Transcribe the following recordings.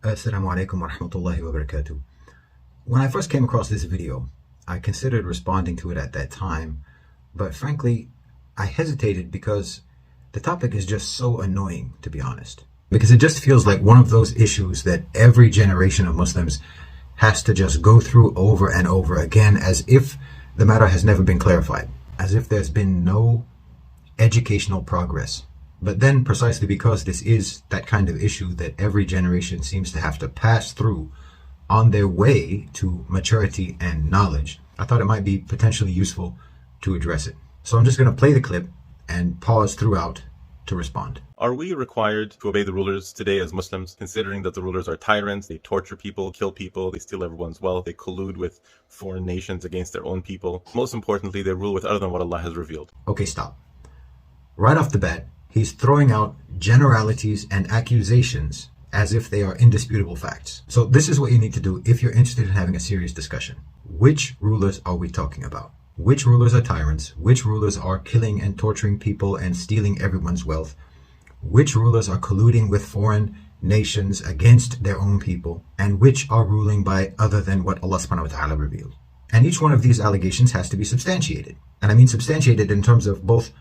Assalamu alaikum wa rahmatullahi wa barakatuh. When I first came across this video, I considered responding to it at that time, but frankly, I hesitated because the topic is just so annoying, to be honest. Because it just feels like one of those issues that every generation of Muslims has to just go through over and over again, as if the matter has never been clarified, as if there's been no educational progress. But then, precisely because this is that kind of issue that every generation seems to have to pass through on their way to maturity and knowledge, I thought it might be potentially useful to address it. So I'm just going to play the clip and pause throughout to respond. Are we required to obey the rulers today as Muslims, considering that the rulers are tyrants, they torture people, kill people, they steal everyone's wealth, they collude with foreign nations against their own people? Most importantly, they rule with other than what Allah has revealed. Okay, stop. Right off the bat, he's throwing out generalities and accusations as if they are indisputable facts. So this is what you need to do if you're interested in having a serious discussion. Which rulers are we talking about? Which rulers are tyrants? Which rulers are killing and torturing people and stealing everyone's wealth? Which rulers are colluding with foreign nations against their own people? And which are ruling by other than what Allah subhanahu wa ta'ala revealed? And each one of these allegations has to be substantiated. And I mean substantiated in terms of both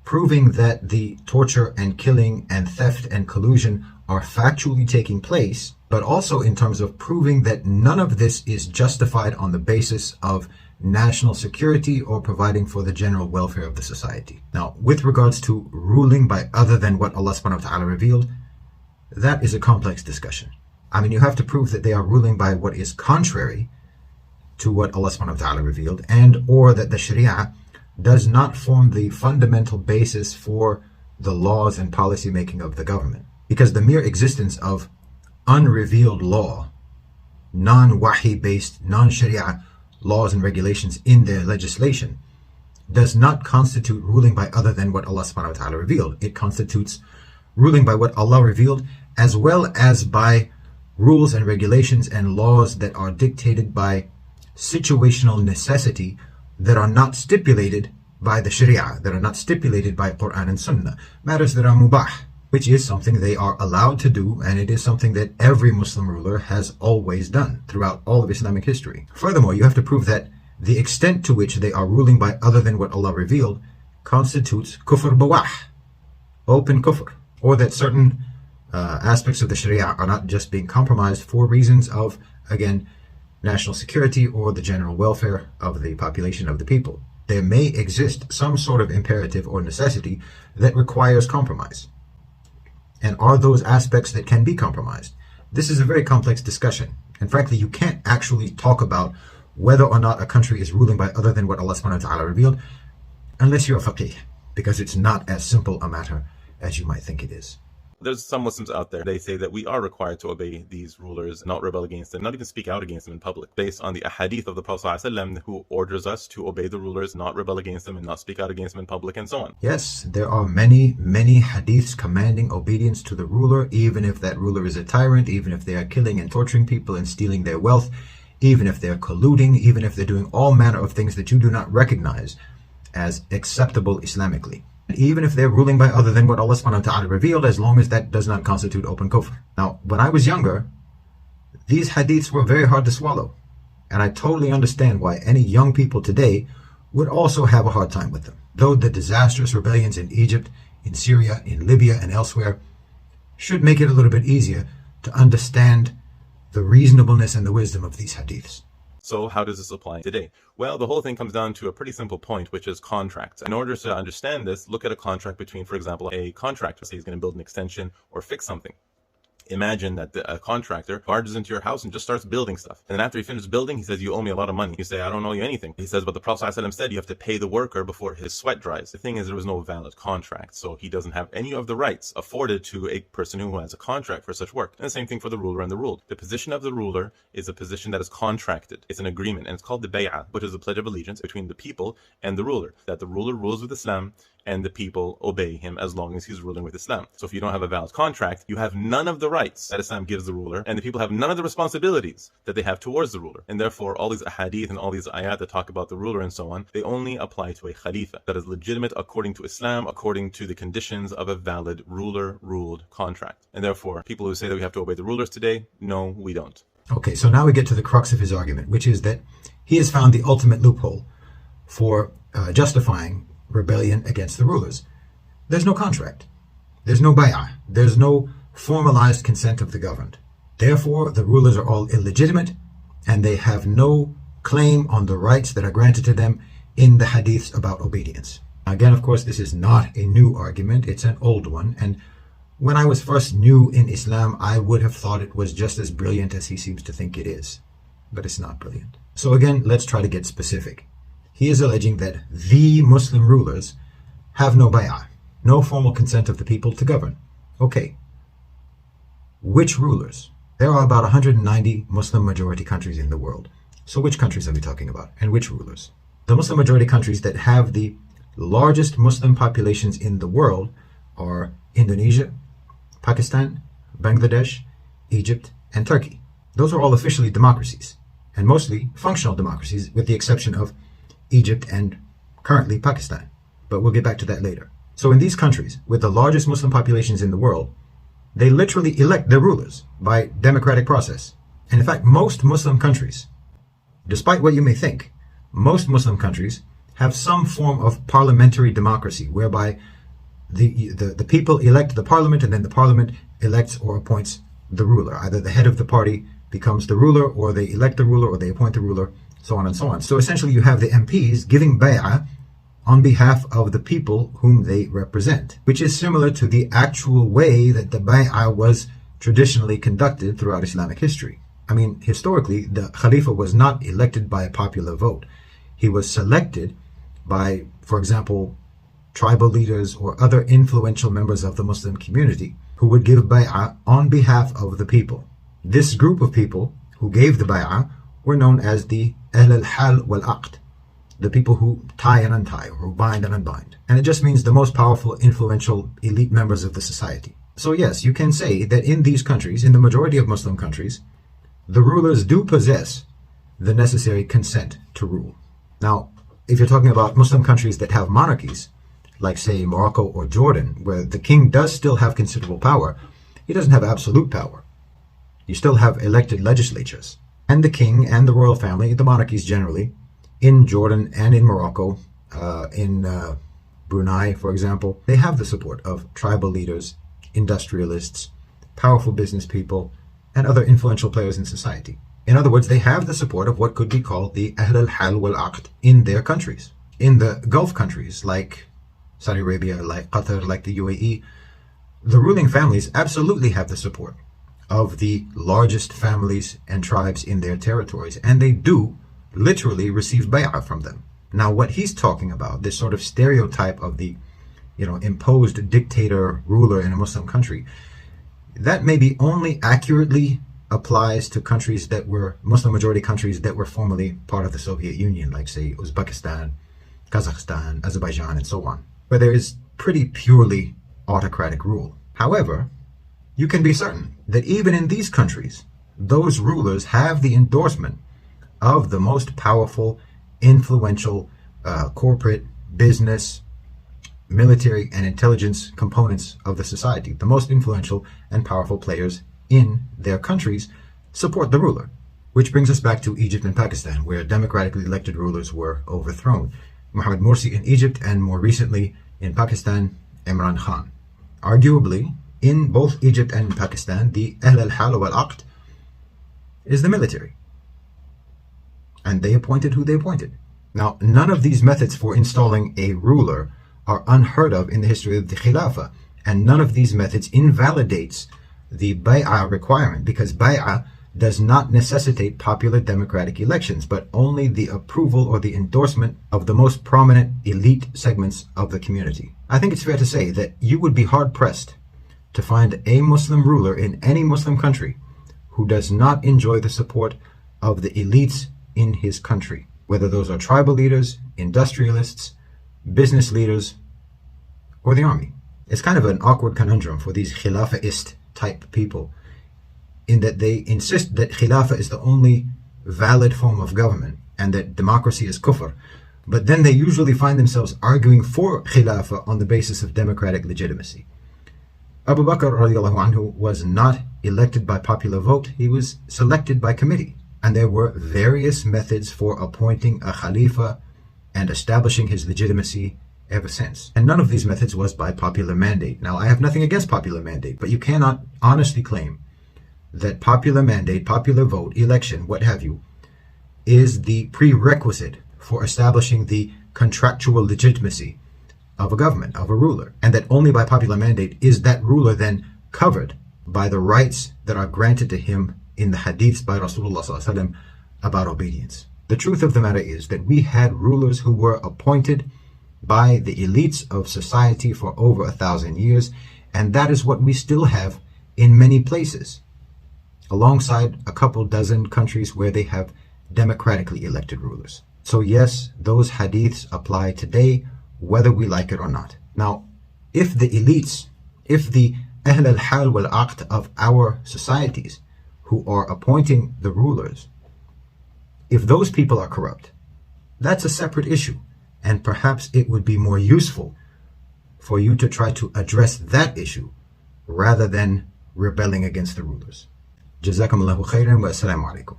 proving that the torture and killing and theft and collusion are factually taking place, but also in terms of proving that none of this is justified on the basis of national security or providing for the general welfare of the society. Now, with regards to ruling by other than what Allah subhanahu wa ta'ala revealed, that is a complex discussion. I mean, you have to prove that they are ruling by what is contrary to what Allah subhanahu wa ta'ala revealed, and or that the Sharia does not form the fundamental basis for the laws and policy making of the government. Because the mere existence of unrevealed law, non-wahi based, non-sharia laws and regulations in their legislation does not constitute ruling by other than what Allah subhanahu wa ta'ala revealed. It constitutes ruling by what Allah revealed, as well as by rules and regulations and laws that are dictated by situational necessity, that are not stipulated by the Sharia, that are not stipulated by Quran and Sunnah, matters that are mubah, which is something they are allowed to do, and it is something that every Muslim ruler has always done throughout all of Islamic history. Furthermore, you have to prove that the extent to which they are ruling by other than what Allah revealed constitutes kufr bawah, open kufr, or that certain aspects of the Sharia are not just being compromised for reasons of, again, national security or the general welfare of the population of the people. There may exist some sort of imperative or necessity that requires compromise. And are those aspects that can be compromised? This is a very complex discussion. And frankly, you can't actually talk about whether or not a country is ruling by other than what Allah subhanahu wa ta'ala revealed unless you're a faqih, because it's not as simple a matter as you might think it is. There's some Muslims out there, they say that we are required to obey these rulers, not rebel against them, not even speak out against them in public, based on the ahadith of the Prophet ﷺ, who orders us to obey the rulers, not rebel against them, and not speak out against them in public, and so on. Yes, there are many hadiths commanding obedience to the ruler, even if that ruler is a tyrant, even if they are killing and torturing people and stealing their wealth, even if they're colluding, even if they're doing all manner of things that you do not recognize as acceptable Islamically. Even if they're ruling by other than what Allah subhanahu wa ta'ala revealed, as long as that does not constitute open kufr. Now, when I was younger, these hadiths were very hard to swallow. And I totally understand why any young people today would also have a hard time with them. Though the disastrous rebellions in Egypt, in Syria, in Libya, and elsewhere should make it a little bit easier to understand the reasonableness and the wisdom of these hadiths. So how does this apply today? Well, the whole thing comes down to a pretty simple point, which is contracts. In order to understand this, look at a contract between, for example, a contractor, say he's going to build an extension or fix something. Imagine that a contractor barges into your house and just starts building stuff. And then after he finishes building, he says, you owe me a lot of money. You say, I don't owe you anything. He says, but the Prophet ﷺ said you have to pay the worker before his sweat dries. The thing is, there was no valid contract. So he doesn't have any of the rights afforded to a person who has a contract for such work. And the same thing for the ruler and the ruled. The position of the ruler is a position that is contracted. It's an agreement, and it's called the bay'ah, which is a pledge of allegiance between the people and the ruler. That the ruler rules with Islam, and the people obey him as long as he's ruling with Islam. So if you don't have a valid contract, you have none of the rights that Islam gives the ruler, and the people have none of the responsibilities that they have towards the ruler. And therefore, all these ahadith and all these ayat that talk about the ruler and so on, they only apply to a khalifa that is legitimate according to Islam, according to the conditions of a valid ruler-ruled contract. And therefore, people who say that we have to obey the rulers today, no, we don't. Okay, so now we get to the crux of his argument, which is that he has found the ultimate loophole for justifying rebellion against the rulers. There's no contract. There's no bay'ah. There's no formalized consent of the governed. Therefore, the rulers are all illegitimate and they have no claim on the rights that are granted to them in the hadiths about obedience. Again, of course, this is not a new argument. It's an old one. And when I was first new in Islam, I would have thought it was just as brilliant as he seems to think it is. But it's not brilliant. So again, let's try to get specific. He is alleging that the Muslim rulers have no bay'ah, no formal consent of the people to govern. Okay. Which rulers? There are about 190 Muslim majority countries in the world. So which countries are we talking about? And which rulers? The Muslim majority countries that have the largest Muslim populations in the world are Indonesia, Pakistan, Bangladesh, Egypt, and Turkey. Those are all officially democracies, and mostly functional democracies, with the exception of Egypt and currently Pakistan. But we'll get back to that later. So in these countries, with the largest Muslim populations in the world, they literally elect their rulers by democratic process. And in fact, most Muslim countries, despite what you may think, most Muslim countries have some form of parliamentary democracy whereby the people elect the parliament, and then the parliament elects or appoints the ruler. Either the head of the party becomes the ruler, or they elect the ruler, or they appoint the ruler, so on and so on. So essentially you have the MPs giving bay'ah on behalf of the people whom they represent, which is similar to the actual way that the bay'ah was traditionally conducted throughout Islamic history. I mean, historically, the Khalifa was not elected by a popular vote. He was selected by, for example, tribal leaders or other influential members of the Muslim community who would give bay'ah on behalf of the people. This group of people who gave the bay'ah were known as the Ahl al-Hal wal-Aqd, the people who tie and untie, or who bind and unbind. And it just means the most powerful, influential, elite members of the society. So yes, you can say that in these countries, in the majority of Muslim countries, the rulers do possess the necessary consent to rule. Now, if you're talking about Muslim countries that have monarchies, like say Morocco or Jordan, where the king does still have considerable power, he doesn't have absolute power. You still have elected legislatures. And the king and the royal family, the monarchies generally, in Jordan and in Morocco, in Brunei, for example, they have the support of tribal leaders, industrialists, powerful business people, and other influential players in society. In other words, they have the support of what could be called the Ahl al-Hal wal-Aqd in their countries. In the Gulf countries, like Saudi Arabia, like Qatar, like the UAE, the ruling families absolutely have the support of the largest families and tribes in their territories, and they do literally receive bay'ah from them. Now, what he's talking about, this sort of stereotype of the, imposed dictator ruler in a Muslim country, that maybe only accurately applies to countries that were Muslim majority countries that were formerly part of the Soviet Union, like say Uzbekistan, Kazakhstan, Azerbaijan, and so on, where there is pretty purely autocratic rule. However, you can be certain that even in these countries, those rulers have the endorsement of the most powerful, influential corporate, business, military, and intelligence components of the society. The most influential and powerful players in their countries support the ruler. Which brings us back to Egypt and Pakistan, where democratically elected rulers were overthrown. Mohammed Morsi in Egypt, and more recently in Pakistan, Imran Khan. Arguably, in both Egypt and Pakistan, the Ahl al-Hal wal-Aqd is the military. And they appointed who they appointed. Now, none of these methods for installing a ruler are unheard of in the history of the Khilafah, and none of these methods invalidates the bay'ah requirement, because bay'ah does not necessitate popular democratic elections, but only the approval or the endorsement of the most prominent elite segments of the community. I think it's fair to say that you would be hard-pressed to find a Muslim ruler in any Muslim country who does not enjoy the support of the elites in his country, whether those are tribal leaders, industrialists, business leaders, or the army. It's kind of an awkward conundrum for these Khilafahist type people, in that they insist that Khilafah is the only valid form of government and that democracy is kufr, but then they usually find themselves arguing for Khilafah on the basis of democratic legitimacy. Abu Bakr radiallahu anhu was not elected by popular vote, he was selected by committee. And there were various methods for appointing a Khalifa and establishing his legitimacy ever since. And none of these methods was by popular mandate. Now, I have nothing against popular mandate, but you cannot honestly claim that popular mandate, popular vote, election, what have you, is the prerequisite for establishing the contractual legitimacy of a government, of a ruler, and that only by popular mandate is that ruler then covered by the rights that are granted to him in the hadiths by Rasulullah ﷺ about obedience. The truth of the matter is that we had rulers who were appointed by the elites of society for over 1,000 years, and that is what we still have in many places, alongside a couple dozen countries where they have democratically elected rulers. So yes, those hadiths apply today, whether we like it or not. Now, if the elites, if the Ahl al-Hal wal-Aqd of our societies who are appointing the rulers, if those people are corrupt, that's a separate issue, and perhaps it would be more useful for you to try to address that issue rather than rebelling against the rulers. Jazakumullahu khairan wa assalamu alaikum.